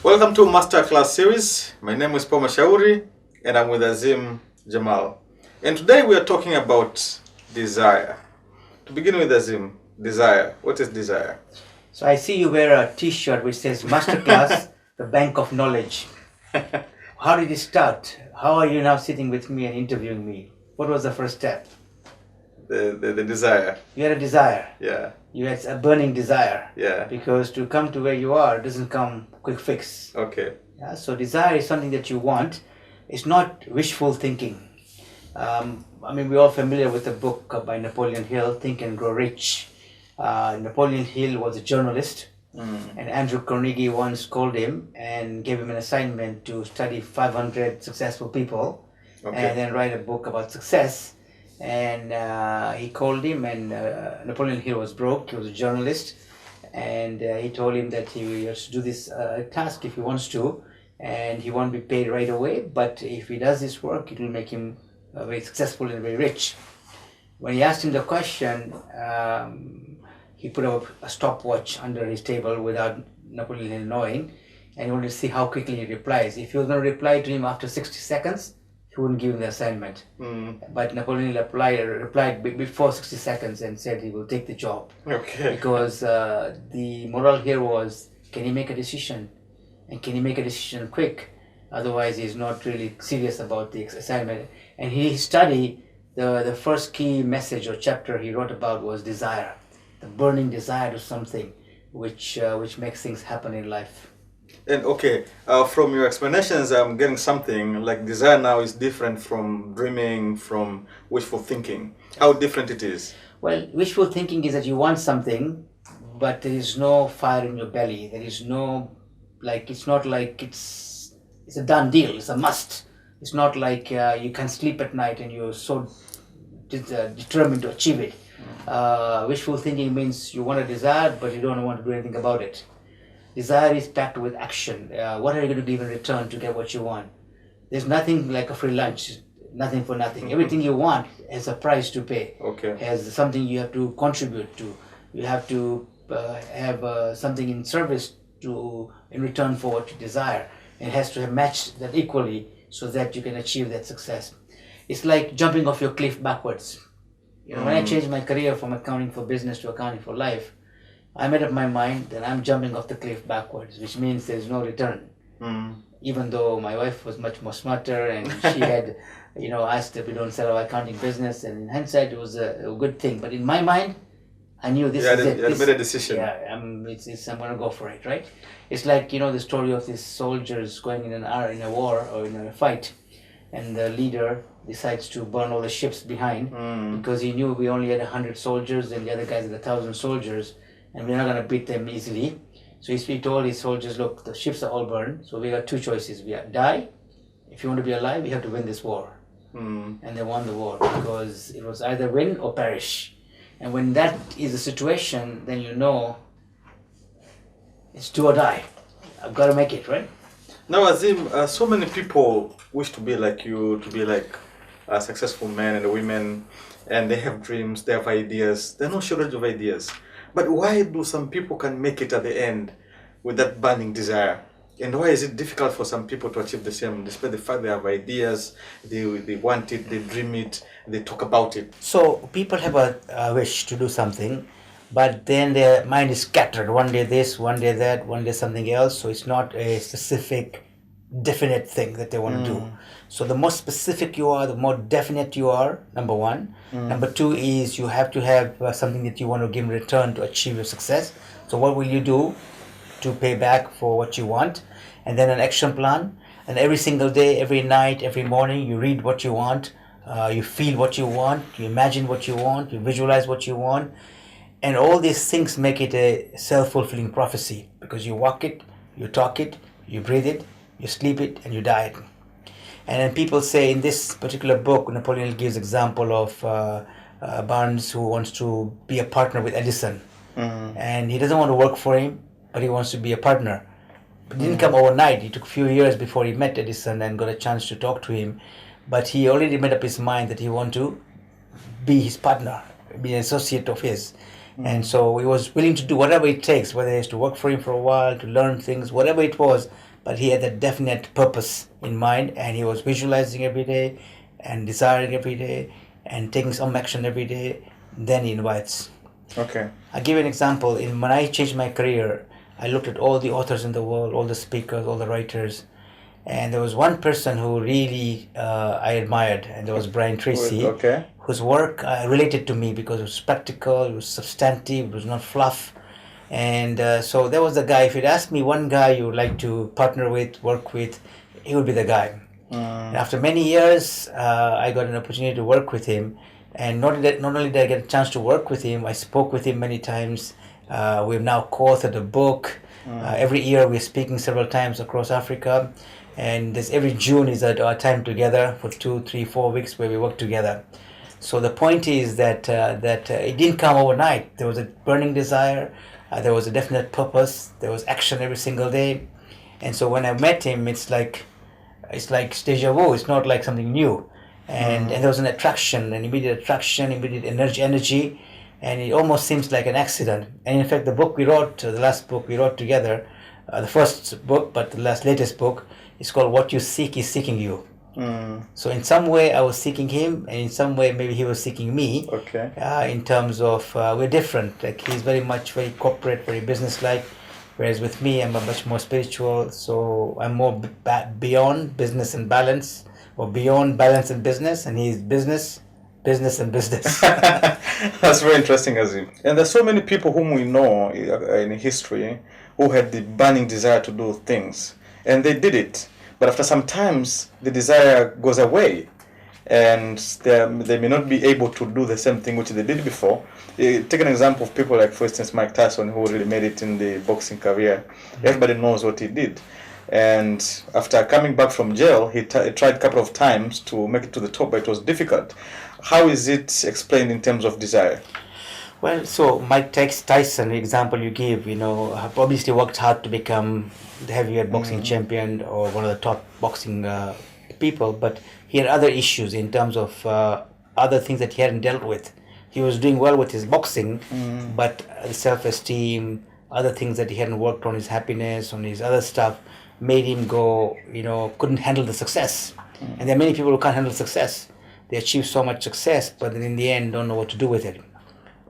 Welcome to Masterclass series. My name is Mashauri and I'm with Azim Jamal. And today we are talking about desire. To begin with, Azim, desire. What is desire? So I see you wear a t-shirt which says Masterclass, the bank of knowledge. How did it start? How are you now sitting with me and interviewing me? What was the first step? The desire. You had a desire. Yeah. You had a burning desire. Yeah. Because to come to where you are doesn't come quick fix. Okay. Yeah, so desire is something that you want. It's not wishful thinking. We're all familiar with the book by Napoleon Hill, Think and Grow Rich. Napoleon Hill was a journalist, and Andrew Carnegie once called him and gave him an assignment to study 500 successful people, and then write a book about success. And he called him, and Napoleon Hill was broke. He was a journalist, and he told him that he has to do this task if he wants to, and he won't be paid right away, but if he does this work, it will make him very successful and very rich. When he asked him the question, he put a stopwatch under his table without Napoleon Hill knowing, and he wanted to see how quickly he replies. If he was going to reply to him after 60 seconds, he wouldn't give him the assignment. But Napoleon Hill replied before 60 seconds and said he will take the job. Okay. Because the moral here was, can he make a decision? And can he make a decision quick? Otherwise, he's not really serious about the assignment. And he studied the first key message or chapter he wrote about was desire, the burning desire to something which makes things happen in life. And from your explanations, I'm getting something like desire now is different from dreaming, from wishful thinking. How different it is? Well, wishful thinking is that you want something, but there is no fire in your belly. There is no, it's not like it's a done deal. It's a must. It's not like you can sleep at night and you're so determined to achieve it. Wishful thinking means you want a desire, but you don't want to do anything about it. Desire is packed with action. What are you going to give in return to get what you want? There's nothing like a free lunch, nothing for nothing. Everything you want has a price to pay. Has something you have to contribute to. You have to have something in service in return for what you desire. It has to have matched that equally so that you can achieve that success. It's like jumping off your cliff backwards. When I changed my career from accounting for business to accounting for life, I made up my mind that I'm jumping off the cliff backwards, which means there's no return. Even though my wife was much more smarter and she had, asked if we don't sell our accounting business, and in hindsight it was a good thing. But in my mind, I knew this is it. You had made a decision. Yeah, I'm going to go for it, right? It's like, the story of these soldiers going in a war or in a fight, and the leader decides to burn all the ships behind because he knew we only had 100 soldiers and the other guys had 1,000 soldiers, and we're not going to beat them easily. So he told his soldiers, look, the ships are all burned, so we got two choices. We die. If you want to be alive, you have to win this war. And they won the war because it was either win or perish. And when that is the situation, then it's do or die. I've got to make it, right? Now, Azim, so many people wish to be like you, to be like successful men and women, and they have dreams, they have ideas. There's no shortage of ideas. But why do some people can make it at the end with that burning desire? And why is it difficult for some people to achieve the same, despite the fact they have ideas, they want it, they dream it, they talk about it? So people have a wish to do something, but then their mind is scattered. One day this, one day that, one day something else. So it's not a specific, definite thing that they want to do. So the more specific you are, the more definite you are, number one. Number two is you have to have something that you want to give in return to achieve your success. So what will you do to pay back for what you want? And then an action plan. And every single day, every night, every morning, you read what you want, you feel what you want, you imagine what you want, you visualize what you want. And all these things make it a self-fulfilling prophecy because you walk it, you talk it, you breathe it, you sleep it, and you die it. And then people say in this particular book, Napoleon gives example of Barnes who wants to be a partner with Edison. And he doesn't want to work for him, but he wants to be a partner. It didn't come overnight. It took a few years before he met Edison and got a chance to talk to him. But he already made up his mind that he wanted to be his partner, be an associate of his. And so he was willing to do whatever it takes, whether it's to work for him for a while, to learn things, whatever it was. But he had a definite purpose in mind, and he was visualizing every day and desiring every day and taking some action every day. Then he invites. Okay. I'll give you an example. When I changed my career, I looked at all the authors in the world, all the speakers, all the writers, and there was one person who really I admired, and there was Brian Tracy, Okay. whose work related to me because it was practical, it was substantive, it was not fluff. And so there was the guy. If you'd ask me one guy you would like to partner with, work with, he would be the guy. And after many years, I got an opportunity to work with him. And not only did I get a chance to work with him, I spoke with him many times. We've now co-authored a book. Every year we're speaking several times across Africa. And every June is our time together for 2, 3, 4 weeks where we work together. So the point is that it didn't come overnight. There was a burning desire. There was a definite purpose. There was action every single day. And so when I met him, it's like deja vu. It's not like something new. And there was an attraction, an immediate attraction, immediate energy. And it almost seems like an accident. And in fact, the book we wrote, the last book we wrote together, the first book, but the latest book, is called What You Seek Is Seeking You. So in some way I was seeking him, and in some way maybe he was seeking me. Okay. In terms of we're different. Like he's very corporate, very business-like, whereas with me I'm a much more spiritual. So I'm more beyond business and balance, or beyond balance and business, and he's business and business. That's very interesting, Azim. And there's so many people whom we know in history who had the burning desire to do things, and they did it. But after some times, the desire goes away, and they may not be able to do the same thing which they did before. Take an example of people like, for instance, Mike Tyson, who really made it in the boxing career. Everybody knows what he did. And after coming back from jail, he tried a couple of times to make it to the top, but it was difficult. How is it explained in terms of desire? Well, so Mike Tyson, the example you give, obviously worked hard to become the heavyweight boxing champion or one of the top boxing people, but he had other issues in terms of other things that he hadn't dealt with. He was doing well with his boxing, but self-esteem, other things that he hadn't worked on, his happiness, on his other stuff, made him go, couldn't handle the success. And there are many people who can't handle success. They achieve so much success, but then in the end don't know what to do with it.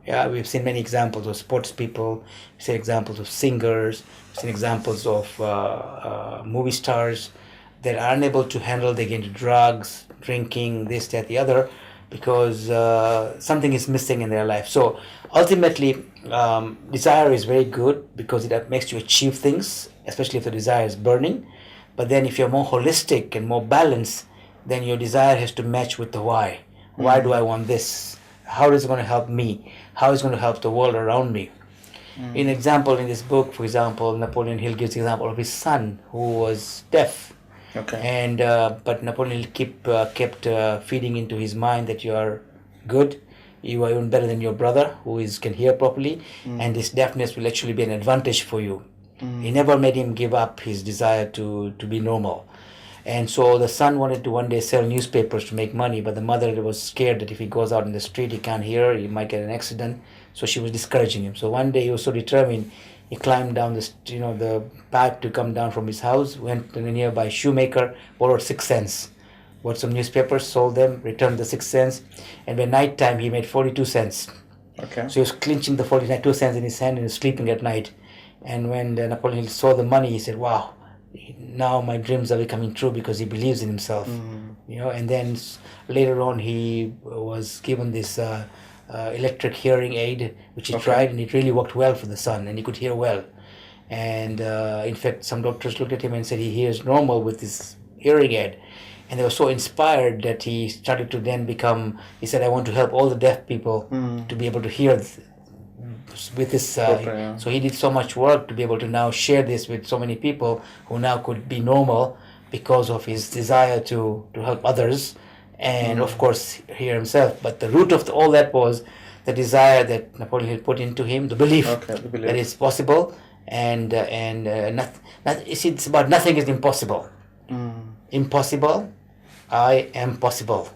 Yeah, we've seen many examples of sports people, we've seen examples of singers, we've seen examples of movie stars that are unable to handle. They get into drugs, drinking, this, that, the other, because something is missing in their life. So ultimately, desire is very good because it makes you achieve things, especially if the desire is burning. But then if you're more holistic and more balanced, then your desire has to match with the why. Why do I want this? How is it going to help me? How is it going to help the world around me? In example, in this book, for example, Napoleon Hill gives the example of his son who was deaf. Okay. And but Napoleon Hill kept feeding into his mind that you are good, you are even better than your brother who can hear properly, and this deafness will actually be an advantage for you. He never made him give up his desire to be normal. And so the son wanted to one day sell newspapers to make money, but the mother was scared that if he goes out in the street, he can't hear, he might get an accident. So she was discouraging him. So one day he was so determined, he climbed down the pipe to come down from his house, went to the nearby shoemaker, borrowed 6 cents, bought some newspapers, sold them, returned the 6 cents, and by night time he made 42 cents. Okay. So he was clinching the 42 cents in his hand and he was sleeping at night. And when Napoleon Hill saw the money, he said, wow, now my dreams are becoming true, because he believes in himself. And then later on he was given this electric hearing aid, which he tried, and it really worked well for the son, and he could hear well. And in fact, some doctors looked at him and said he hears normal with this hearing aid. And they were so inspired that he started to then he said, I want to help all the deaf people to be able to hear with this. So he did so much work to be able to now share this with so many people who now could be normal because of his desire to help others, and of course hear himself. But the root of all that was the desire that Napoleon Hill put into him, the belief that it's possible, and it's about nothing is impossible. Impossible, I am possible.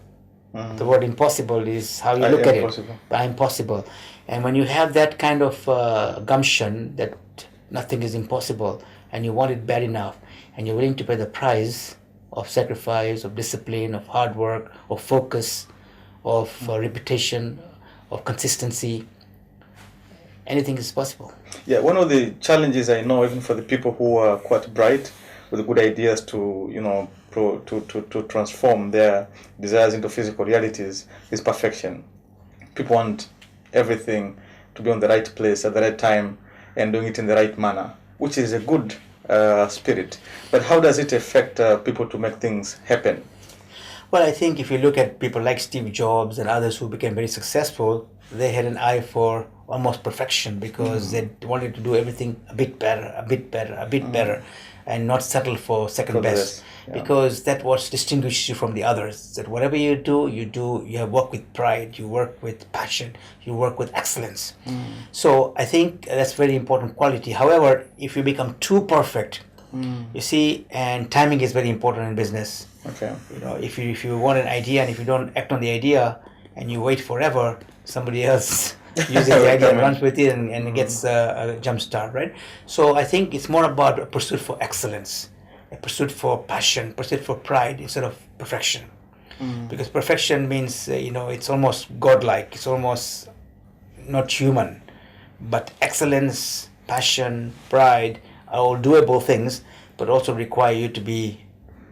The word impossible is how you look at it. Impossible. And when you have that kind of gumption that nothing is impossible, and you want it bad enough, and you're willing to pay the price of sacrifice, of discipline, of hard work, of focus, of repetition, of consistency, anything is possible. Yeah, one of the challenges I know, even for the people who are quite bright with good ideas to, to transform their desires into physical realities, is perfection. People want everything to be on the right place at the right time and doing it in the right manner, which is a good spirit. But how does it affect people to make things happen? Well, I think if you look at people like Steve Jobs and others who became very successful, they had an eye for almost perfection because they wanted to do everything a bit better, and not settle for second best. Because that what distinguishes you from the others. That whatever you do, you have work with pride, you work with passion, you work with excellence. So I think that's very important quality. However, if you become too perfect, you see, and timing is very important in business. Okay. If you want an idea and if you don't act on the idea and you wait forever, somebody else uses the idea and runs with it and gets a jump start, right? So I think it's more about a pursuit for excellence, a pursuit for passion, pursuit for pride instead of perfection. Because perfection means, it's almost godlike, it's almost not human. But excellence, passion, pride are all doable things, but also require you to be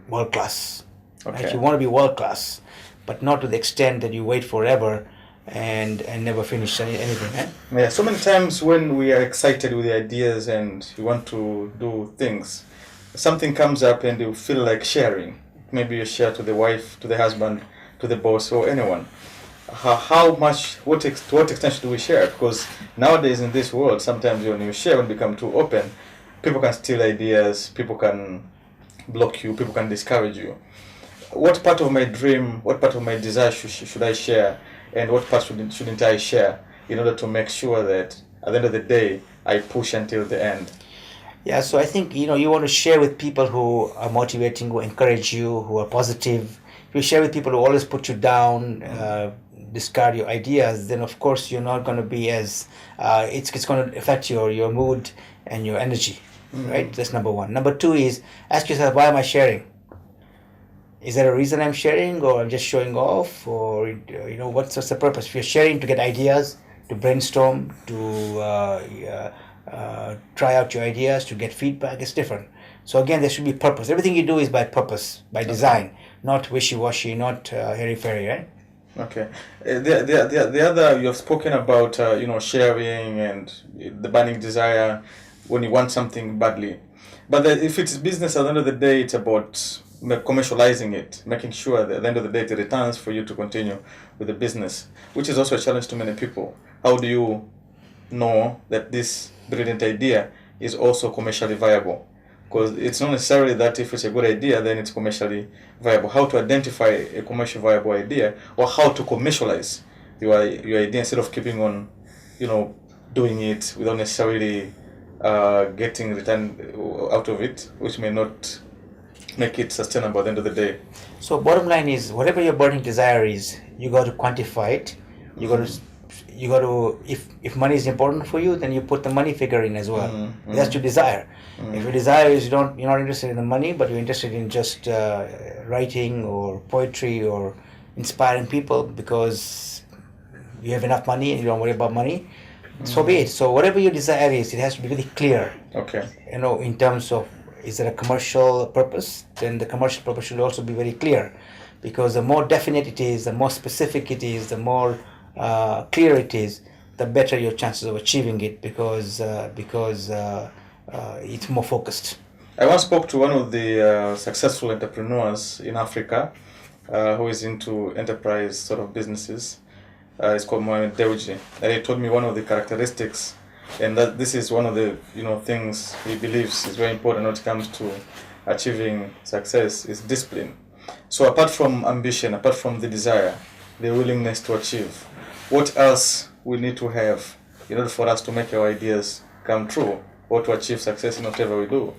world class. Okay. Right? You want to be world class, but not to the extent that you wait forever and never finish anything. Eh? Yeah, so many times when we are excited with the ideas and we want to do things, something comes up and you feel like sharing. Maybe you share to the wife, to the husband, to the boss, or anyone. How much, to what extent do we share? Because nowadays in this world, sometimes when you share and become too open, people can steal ideas, people can block you, people can discourage you. What part of my dream, what part of my desire should I share, and what part shouldn't I share in order to make sure that at the end of the day, I push until the end? Yeah, so I think, you want to share with people who are motivating, who encourage you, who are positive. If you share with people who always put you down, discard your ideas, then of course you're not going to be as, it's going to affect your mood and your energy, right? That's number one. Number two is, ask yourself, why am I sharing? Is there a reason I'm sharing, or I'm just showing off, or what's the purpose? If you're sharing to get ideas, to brainstorm, to try out your ideas, to get feedback, it's different. So again, there should be purpose. Everything you do is by purpose, by design, not wishy-washy, not hairy-fairy, right? Okay. The other, you have spoken about sharing and the burning desire when you want something badly. But if it's business, at the end of the day, it's about commercializing it, making sure that at the end of the day it returns for you to continue with the business, which is also a challenge to many people. How do you know that this brilliant idea is also commercially viable? Because it's not necessarily that if it's a good idea, then it's commercially viable. How to identify a commercially viable idea, or how to commercialize your idea instead of keeping on, doing it without necessarily getting return out of it, which may not make it sustainable at the end of the day. So bottom line is, whatever your burning desire is, you got to quantify it. You got to, if money is important for you, then you put the money figure in as well. That's your desire. If your desire is you're not interested in the money, but you're interested in just writing or poetry or inspiring people because you have enough money and you don't worry about money, so be it. So whatever your desire is, it has to be really clear. Okay. In terms of, is there a commercial purpose? Then the commercial purpose should also be very clear, because the more definite it is, the more specific it is, the more clear it is, the better your chances of achieving it, because it's more focused. I once spoke to one of the successful entrepreneurs in Africa who is into enterprise sort of businesses. It's called Mohamed Dewji, and he told me one of the characteristics, and that this is one of the things he believes is very important when it comes to achieving success, is discipline. So apart from ambition, apart from the desire, the willingness to achieve, what else we need to have in order for us to make our ideas come true or to achieve success in whatever we do?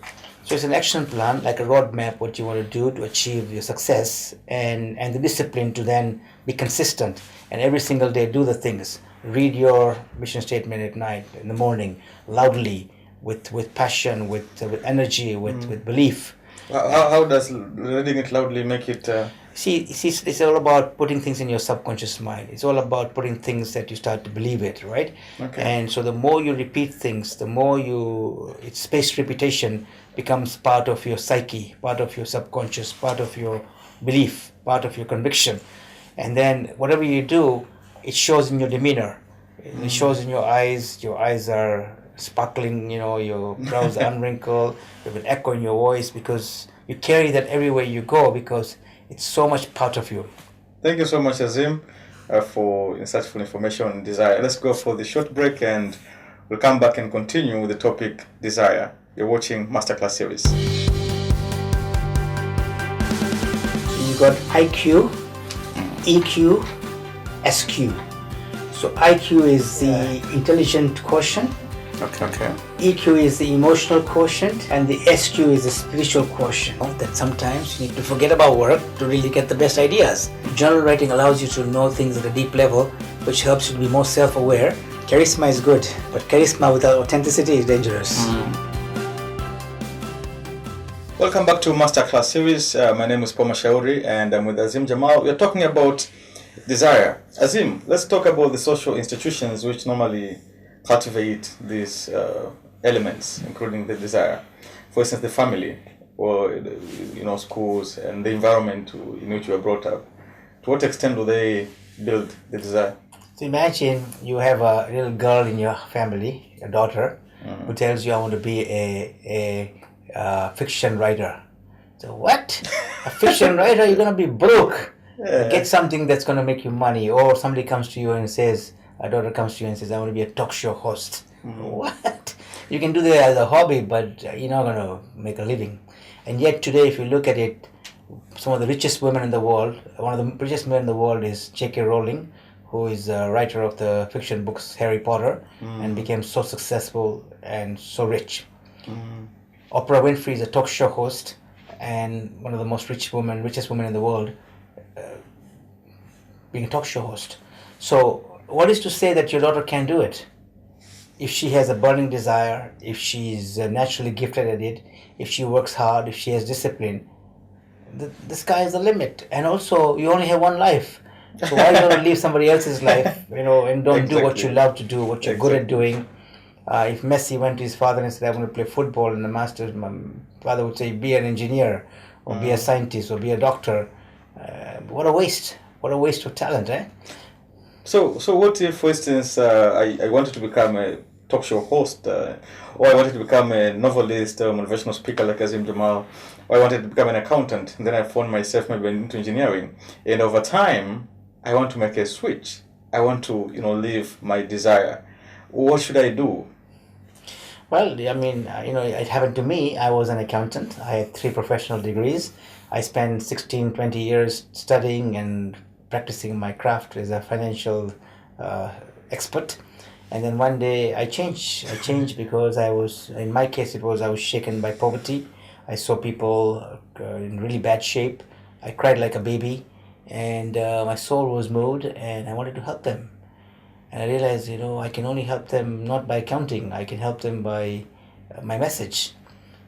So it's an action plan, like a roadmap, what you want to do to achieve your success, and the discipline to then be consistent and every single day do the things. Read your mission statement at night, in the morning, loudly, with passion, with energy, with belief. How does reading it loudly make it? See, it's all about putting things in your subconscious mind. It's all about putting things that you start to believe it, right? Okay. And so the more you repeat things, the more it's spaced repetition becomes part of your psyche, part of your subconscious, part of your belief, part of your conviction. And then whatever you do, it shows in your demeanor. It shows in your eyes. Your eyes are sparkling, your brows are unwrinkled. You have an echo in your voice because you carry that everywhere you go because it's so much part of you. Thank you so much, Azim, for insightful information on desire. Let's go for the short break and we'll come back and continue with the topic desire. You're watching Masterclass series. You got IQ, EQ, SQ. So IQ is the intelligent quotient. Okay. EQ is the emotional quotient, and the SQ is the spiritual quotient. That sometimes you need to forget about work to really get the best ideas. Journal writing allows you to know things at a deep level, which helps you to be more self-aware. Charisma is good, but charisma without authenticity is dangerous. Welcome back to Masterclass series. My name is Mashauri and I'm with Azim Jamal. We are talking about desire. Azim, let's talk about the social institutions which normally cultivate these elements, including the desire. For instance, the family, or schools, and the environment in which you are brought up. To what extent do they build the desire? So imagine you have a little girl in your family, a daughter, who tells you, "I want to be a fiction writer." So what? A fiction writer? You're gonna be broke. Yeah. Get something that's gonna make you money. Or somebody comes to you and says, a daughter comes to you and says, "I want to be a talk show host." What? You can do that as a hobby, but you're not going to make a living. And yet today, if you look at it, some of the richest women in the world, one of the richest men in the world is J.K. Rowling, who is a writer of the fiction books Harry Potter, and became so successful and so rich. Oprah Winfrey is a talk show host and one of the most richest women in the world, being a talk show host. So what is to say that your daughter can't do it? If she has a burning desire, if she's naturally gifted at it, if she works hard, if she has discipline, the sky is the limit. And also, you only have one life. So why are you going to live somebody else's life, and don't do what you love to do, what you're good at doing? If Messi went to his father and said, "I want to play football in the Masters," my father would say, "Be an engineer, or be a scientist, or be a doctor." What a waste. What a waste of talent, eh? So what if, for instance, I wanted to become a talk show host, or I wanted to become a novelist, or motivational speaker like Azim Jamal, or I wanted to become an accountant, and then I found myself maybe into engineering, and over time, I want to make a switch. I want to, live my desire. What should I do? Well, I mean, it happened to me. I was an accountant. I had 3 professional degrees. I spent 16, 20 years studying and practicing my craft as a financial expert. And then one day I changed. I changed because in my case, I was shaken by poverty. I saw people in really bad shape. I cried like a baby, and my soul was moved, and I wanted to help them. And I realized, I can only help them not by counting. I can help them by my message.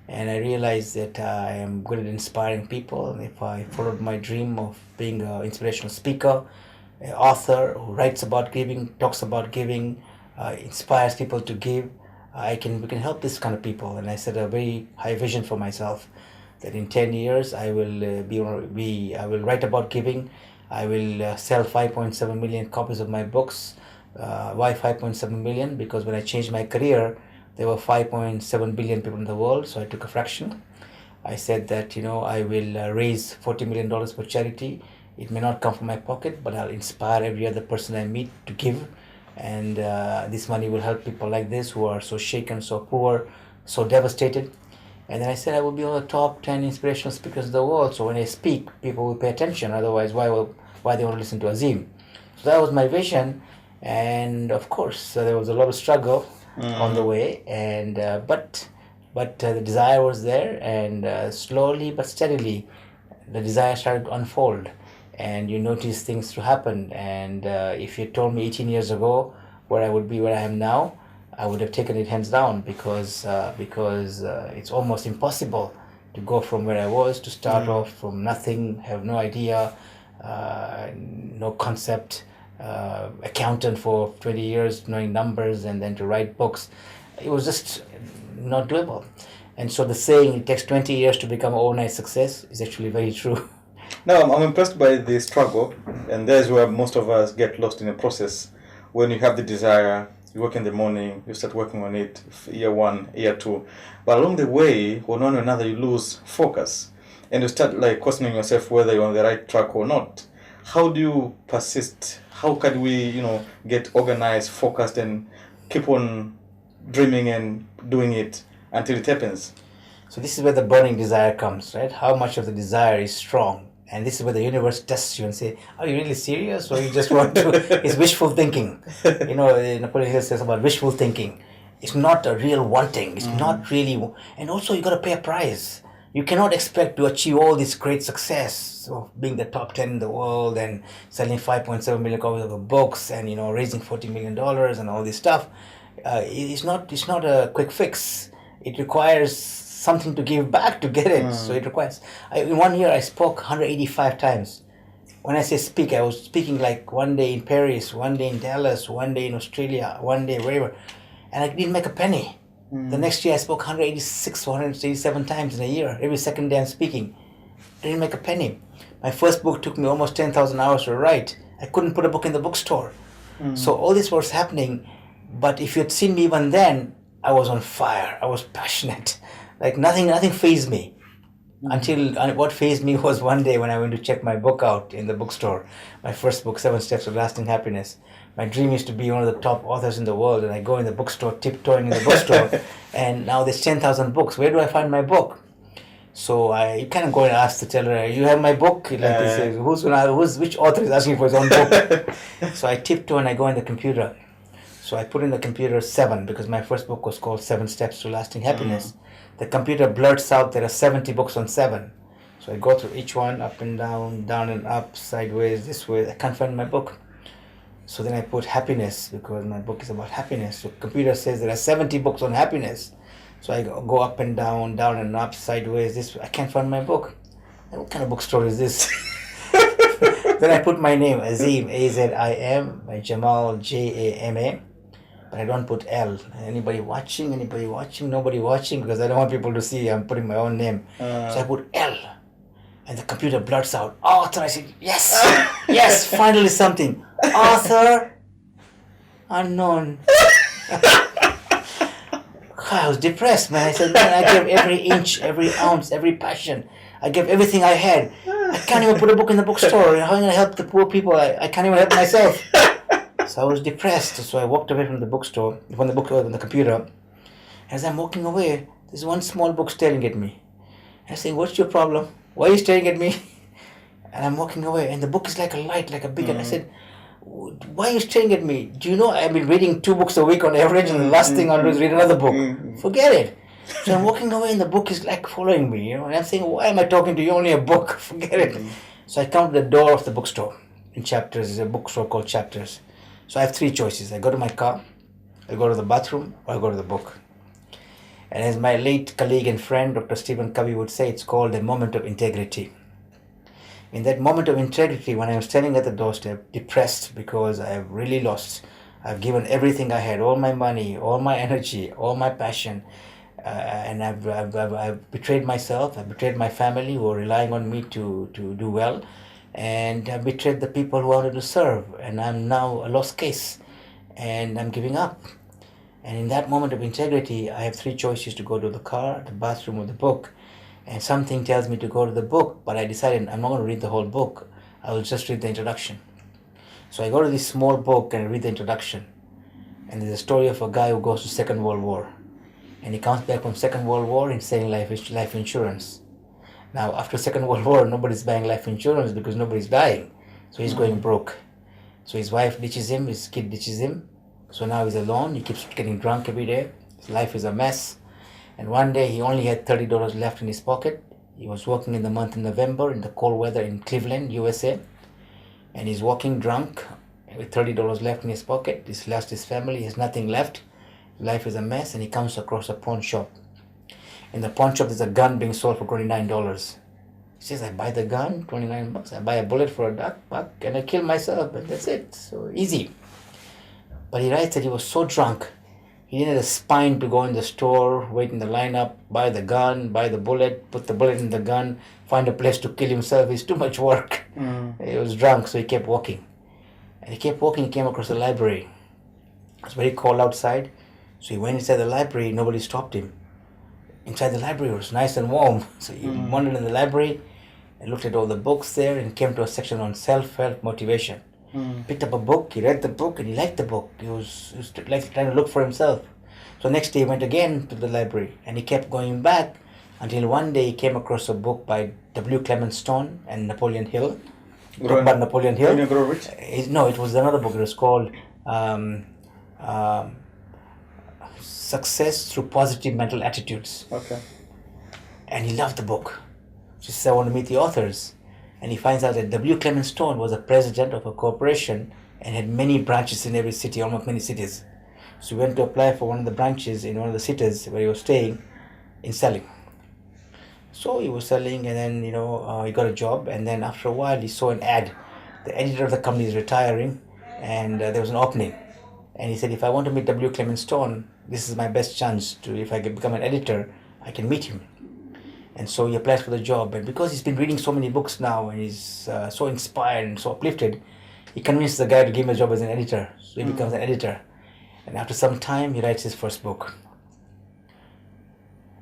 And I realized that I am good at inspiring people. And if I followed my dream of being an inspirational speaker, an author who writes about giving, talks about giving, inspires people to give, we can help this kind of people. And I set a very high vision for myself that in 10 years I will write about giving. I will sell 5.7 million copies of my books. Why 5.7 million? Because when I changed my career, there were 5.7 billion people in the world, so I took a fraction. I said that, I will raise $40 million for charity. It may not come from my pocket, but I'll inspire every other person I meet to give. And this money will help people like this who are so shaken, so poor, so devastated. And then I said I will be on the top 10 inspirational speakers of the world. So when I speak, people will pay attention. Otherwise, why they want to listen to Azim? So that was my vision. And of course, there was a lot of struggle on the way. And but But the desire was there, and slowly but steadily, the desire started to unfold, and you notice things to happen. And if you told me 18 years ago where I would be, where I am now, I would have taken it hands down, because it's almost impossible to go from where I was, to start off from nothing, have no idea, no concept, accountant for 20 years, knowing numbers, and then to write books. It was just not doable. And so the saying, it takes 20 years to become an overnight success, is actually very true. Now, I'm impressed by the struggle, and there's where most of us get lost in the process. When you have the desire, you work in the morning, you start working on it, year one, year two. But along the way, one or another, you lose focus, and you start like questioning yourself whether you're on the right track or not. How do you persist? How can we, get organized, focused, and keep on dreaming and doing it until it happens? So this is where the burning desire comes, right? How much of the desire is strong? And this is where the universe tests you and say, are you really serious, or you just want to? It's wishful thinking. Napoleon Hill says about wishful thinking. It's not a real wanting. It's not really. And also, you got to pay a price. You cannot expect to achieve all this great success of being the top 10 in the world and selling 5.7 million copies of the books, and raising $40 million and all this stuff. It's not a quick fix. It requires something to give back to get it. So it requires. In 1 year, I spoke 185 times. When I say speak, I was speaking like one day in Paris, one day in Dallas, one day in Australia, one day wherever, and I didn't make a penny. The next year, I spoke 186, 187 times in a year. Every second day, I'm speaking. I didn't make a penny. My first book took me almost 10,000 hours to write. I couldn't put a book in the bookstore. So all this was happening. But if you had seen me even then, I was on fire. I was passionate. Like nothing fazed me. Until what fazed me was one day when I went to check my book out in the bookstore. My first book, 7 Steps to Lasting Happiness. My dream is to be one of the top authors in the world, and I go in the bookstore, tiptoeing in the bookstore, and now there's 10,000 books. Where do I find my book? So you kind of go and ask the teller, you have my book? Like they say, which author is asking for his own book? So I tiptoe and I go in the computer. So I put in the computer 7, because my first book was called 7 Steps to Lasting Happiness. The computer blurts out there are 70 books on 7. So I go through each one, up and down, down and up, sideways, this way. I can't find my book. So then I put happiness, because my book is about happiness. So computer says there are 70 books on happiness. So I go up and down and up, sideways, this way. I can't find my book. And what kind of bookstore is this? Then I put my name, Azim, A-Z-I-M, by Jamal, J-A-M-A. But I don't put L. Anybody watching? Nobody watching, because I don't want people to see I'm putting my own name. So I put L. And the computer blurts out, author. I said, yes, yes, finally something. Author, unknown. I was depressed, man. I said, man, I gave every inch, every ounce, every passion. I gave everything I had. I can't even put a book in the bookstore. How am I going to help the poor people? I can't even help myself. So I was depressed. So I walked away from the bookstore, from the computer. As I'm walking away, there's one small book staring at me. I say, what's your problem? Why are you staring at me? And I'm walking away, and the book is like a light, like a beacon. I said, why are you staring at me? Do you know I've been reading 2 books a week on average, and the last thing I'll do is read another book. Forget it. So I'm walking away, and the book is like following me, and I'm saying, why am I talking to you? Only a book. Forget it. So I come to the door of the bookstore. In Chapters, there's a bookstore called Chapters. So I have 3 choices. I go to my car, I go to the bathroom, or I go to the book. And as my late colleague and friend, Dr. Stephen Covey, would say, it's called a moment of integrity. In that moment of integrity, when I was standing at the doorstep, depressed because I have really lost, I've given everything I had, all my money, all my energy, all my passion, and I've betrayed myself, I've betrayed my family who are relying on me to do well, and I've betrayed the people who I wanted to serve, and I'm now a lost case, and I'm giving up. And in that moment of integrity, I have 3 choices: to go to the car, the bathroom, or the book. And something tells me to go to the book, but I decided I'm not going to read the whole book. I will just read the introduction. So I go to this small book and read the introduction. And there's a story of a guy who goes to Second World War. And he comes back from Second World War and selling life insurance. Now, after Second World War, nobody's buying life insurance because nobody's dying. So he's going broke. So his wife ditches him, his kid ditches him. So now he's alone. He keeps getting drunk every day. His life is a mess. And one day he only had $30 left in his pocket. He was working in the month of November in the cold weather in Cleveland, USA. And he's walking drunk with $30 left in his pocket. He's lost his family, he has nothing left. Life is a mess, and he comes across a pawn shop. In the pawn shop, there's a gun being sold for $29. He says, I buy the gun, $29. I buy a bullet for a buck, and I kill myself, and that's it. So easy. But he writes that he was so drunk, he didn't have the spine to go in the store, wait in the lineup, buy the gun, buy the bullet, put the bullet in the gun, find a place to kill himself. It's too much work. He was drunk, so he kept walking. And he kept walking, he came across the library. It was very cold outside, so he went inside the library, nobody stopped him. Inside the library it was nice and warm, so he wandered in the library and looked at all the books there and came to a section on self-help motivation. Picked up a book, he read the book and he liked the book. He was like trying to look for himself. So next day he went again to the library and he kept going back until one day he came across a book by W. Clement Stone and Napoleon Hill. Talk about Napoleon Hill. When you grow rich? No, it was another book. It was called Success Through Positive Mental Attitudes. Okay. And he loved the book. So he said, I want to meet the authors. And he finds out that W. Clement Stone was a president of a corporation and had many branches in every city, almost many cities. So he went to apply for one of the branches in one of the cities where he was staying in selling. So he was selling, and then he got a job, and then after a while he saw an ad. The editor of the company is retiring, and there was an opening. And he said, if I want to meet W. Clement Stone, this is my best chance to, if I can become an editor, I can meet him. And so he applies for the job, and because he's been reading so many books now and he's so inspired and so uplifted, he convinced the guy to give him a job as an editor. So he becomes an editor. And after some time, he writes his first book.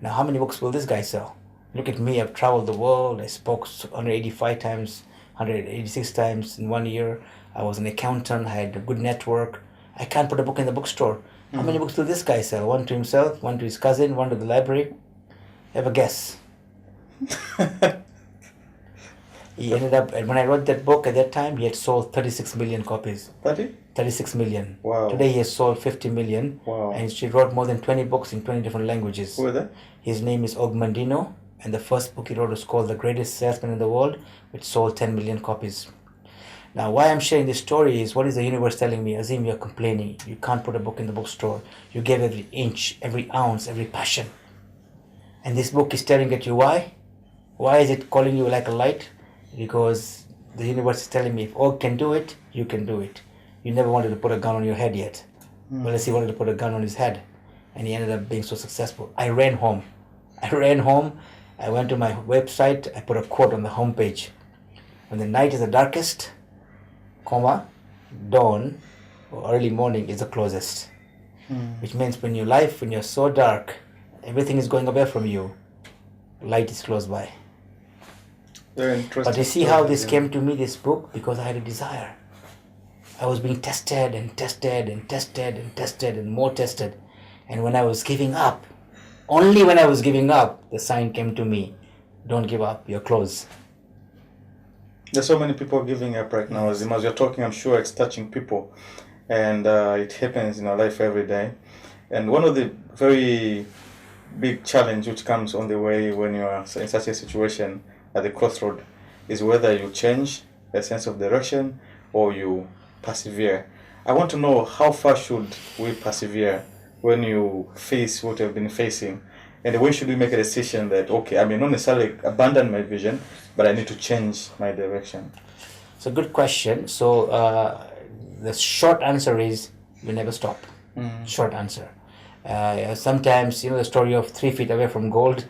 Now, how many books will this guy sell? Look at me, I've traveled the world. I spoke 185 times, 186 times in 1 year. I was an accountant, I had a good network. I can't put a book in the bookstore. How many books will this guy sell? One to himself, one to his cousin, one to the library. Have a guess. He ended up, and when I wrote that book at that time, he had sold 36 million copies. 36 million. Wow. Today he has sold 50 million. Wow. And he wrote more than 20 books in 20 different languages. Who are they? His name is Og Mandino, and the first book he wrote was called The Greatest Salesman in the World, which sold 10 million copies. Now, why I'm sharing this story is, what is the universe telling me? Azim, you're complaining. You can't put a book in the bookstore. You gave every inch, every ounce, every passion. And this book is staring at you. Why? Why is it calling you like a light? Because the universe is telling me, if Og can do it, you can do it. You never wanted to put a gun on your head yet. Well, let's see, he wanted to put a gun on his head. And he ended up being so successful. I ran home. I went to my website. I put a quote on the homepage. When the night is the darkest, dawn or early morning is the closest. Which means when you're so dark, everything is going away from you, light is close by. Very interesting. But you see how this came to me, this book, because I had a desire. I was being tested and tested and tested and tested and more tested. And when I was giving up, only when I was giving up, the sign came to me, don't give up, you're close. There's so many people giving up right now. As you're talking, I'm sure it's touching people. And it happens in our life every day. And one of the very big challenge which comes on the way when you are in such a situation at the crossroad is whether you change a sense of direction or you persevere. I want to know, how far should we persevere when you face what you've been facing? And when should we make a decision that, okay, I may not necessarily abandon my vision, but I need to change my direction? It's a good question. So the short answer is, you never stop. Short answer. Sometimes, the story of 3 feet away from gold,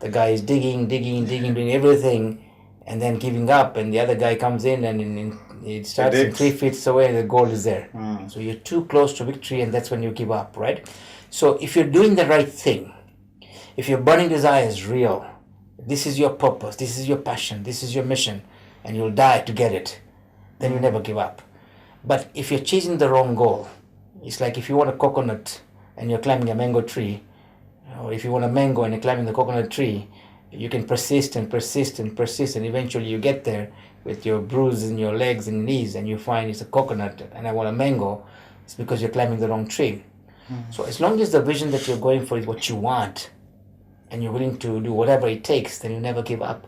the guy is digging, doing everything, and then giving up, and the other guy comes in and it starts 3 feet away and the gold is there. So you're too close to victory, and that's when you give up, right? So if you're doing the right thing, if your burning desire is real, this is your purpose, this is your passion, this is your mission, and you'll die to get it, then you never give up. But if you're chasing the wrong goal, it's like if you want a coconut and you're climbing a mango tree, or if you want a mango and you're climbing the coconut tree, you can persist and eventually you get there with your bruises in your legs and knees, and you find it's a coconut and I want a mango. It's because you're climbing the wrong tree. So as long as the vision that you're going for is what you want, and you're willing to do whatever it takes, then you never give up.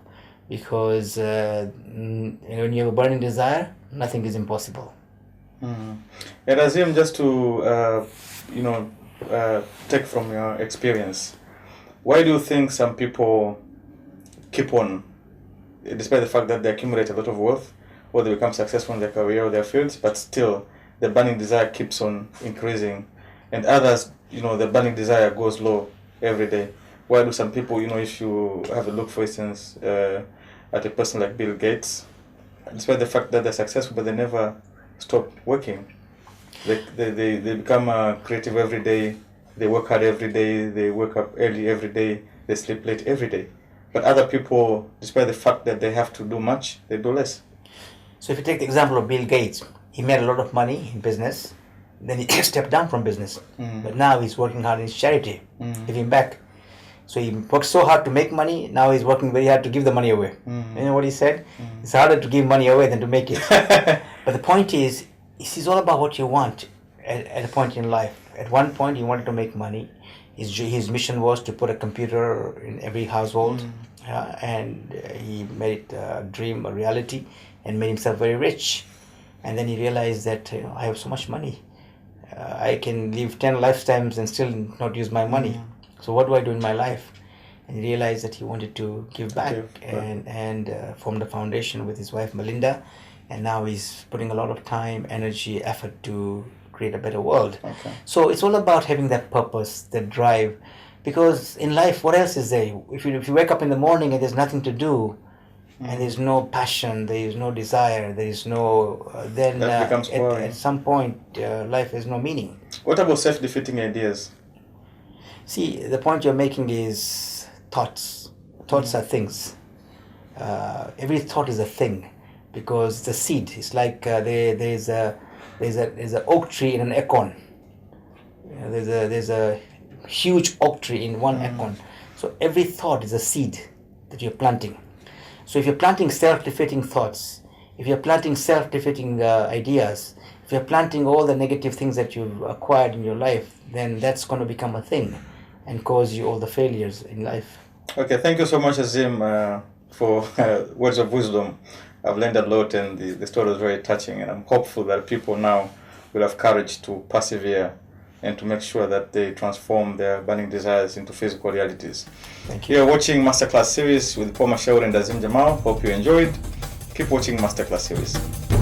Because when you have a burning desire, nothing is impossible. Mm. And Azim, just to take from your experience, why do you think some people keep on, despite the fact that they accumulate a lot of wealth, or they become successful in their career or their fields, but still the burning desire keeps on increasing, and others, the burning desire goes low every day? Why do some people, if you have a look, for instance, at a person like Bill Gates, despite the fact that they're successful, but they never stop working. They become creative every day, they work hard every day, they wake up early every day, they sleep late every day. But other people, despite the fact that they have to do much, they do less. So if you take the example of Bill Gates, he made a lot of money in business, then he stepped down from business. But now he's working hard in his charity, giving back. So he worked so hard to make money, now he's working very hard to give the money away. You know what he said? It's harder to give money away than to make it. But the point is, it's all about what you want at a point in life. At one point, he wanted to make money. His mission was to put a computer in every household, and he made a dream a reality and made himself very rich. And then he realized that I have so much money. I can live 10 lifetimes and still not use my money. So what do I do in my life? And he realized that he wanted to give back and formed a foundation with his wife Melinda. And now he's putting a lot of time, energy, effort to create a better world. Okay. So it's all about having that purpose, that drive. Because in life, what else is there? If you wake up in the morning and there's nothing to do, and there's no passion, there is no desire, there is no... then that becomes boring. At some point, life has no meaning. What about self-defeating ideas? See, the point you're making is thoughts. Thoughts are things. Every thought is a thing, because the seed is like there's an oak tree in an acorn. There's a huge oak tree in one acorn. So every thought is a seed that you're planting. So if you're planting self-defeating thoughts, if you're planting self-defeating ideas, if you're planting all the negative things that you've acquired in your life, then that's going to become a thing and cause you all the failures in life. Okay, thank you so much, Azim, for words of wisdom. I've learned a lot, and the story was very touching, and I'm hopeful that people now will have courage to persevere and to make sure that they transform their burning desires into physical realities. Thank you. You're watching Masterclass series with Mashauri and Azim Jamal. Hope you enjoyed. Keep watching Masterclass series.